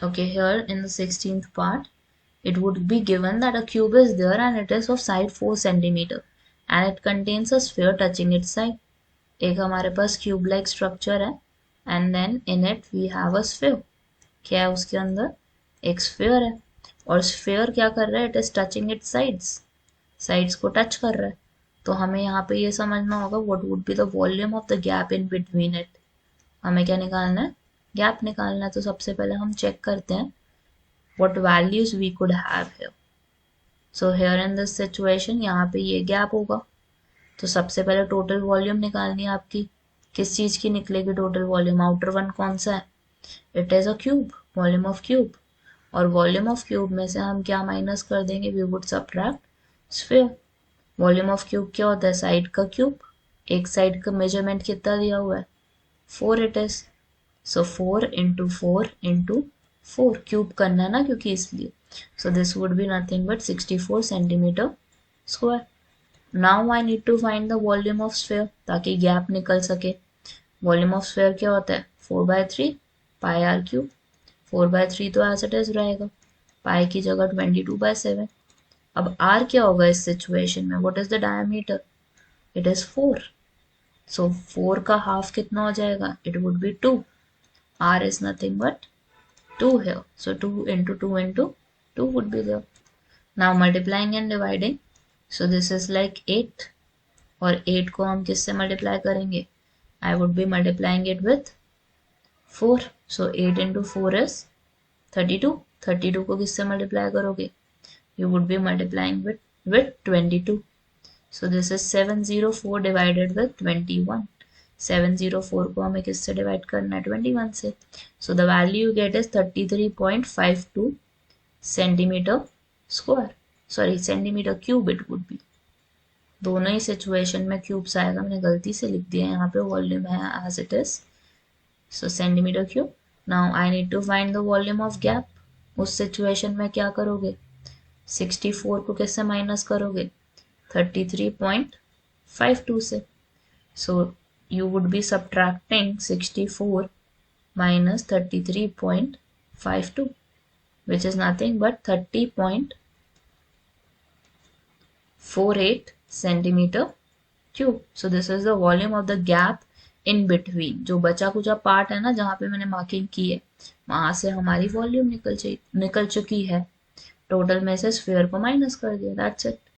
Okay, here in the 16th part, it would be given that a cube is there and it is of side 4 centimeter and it contains a sphere touching its side. एक हमारे पास cube like structure है and then in it we have a sphere. क्या है उसके अंदर? एक sphere है और स्फीयर क्या कर रहा है? It is touching it's sides. Sides को टच कर रहा है. तो हमें यहाँ पे ये समझना होगा what would be the volume of the gap in between it. हमें क्या निकालना है? गैप निकालना है. तो सबसे पहले हम चेक करते हैं what values we could have here. So here in this situation यहाँ पे ये गैप होगा. तो सबसे पहले टोटल वॉल्यूम निकालनी है आपकी. किस चीज की निकलेगी टोटल वॉल्यूम? आउटर वन कौन सा है? It is a cube, volume of cube. और वॉल्यूम ऑफ क्यूब में से हम क्या माइनस कर देंगे? We would subtract sphere. Volume of cube क्या होता है? साइड का क्यूब. एक साइड का मेजरमेंट कितना दिया हुआ है? 4 it is. So 4 into 4 into 4 cube करना है ना, क्योंकि इसलिए. So this would be nothing but 64 centimetre square. Now I need to find the volume of sphere ताकि गैप निकल सके. वॉल्यूम ऑफ स्फीयर क्या होता है? 4/3 पाई आर क्यूब. 4/3 तो एज इट इज रहेगा. पाई की जगह 22/7. अब आर क्या होगा इस सिचुएशन में? What is the diameter? It is 4. सो 4 का हाफ कितना हो जाएगा? It would be 2. r is nothing but 2 here. So 2 into 2 into 2 would be there. Now multiplying and dividing. So this is like 8. और 8 को हम किससे मल्टीप्लाई करेंगे? I would be multiplying it with 4. So 8 into 4 is 32. 32 को किससे multiply करोगे? You would be multiplying with 22. So this is 704 divided with 21. 704 को हमें किससे डिवाइड करना है? 21 से. So the value you get is 33.52 centimetre square. Sorry, centimetre cube it would be. दोनों ही सिचुएशन में क्यूब्स आएगा. मैंने गलती से लिख दिया यहाँ पे, वॉल्यूम है as it is. So centimetre cube. Now I need to find the volume of gap. उस सिचुएशन में क्या करोगे? 64 को किससे माइनस करोगे? 33.52 से. सो you would be subtracting 64 minus 33.52, which is nothing but 30.48 centimeter cube. So this is the volume of the gap in between. जो बचा कुचा पार्ट है ना, जहाँ पे मैंने मार्किंग की है, वहां से हमारी वॉल्यूम निकल चुकी है. टोटल में से स्फीयर को माइनस कर दिया. That's it.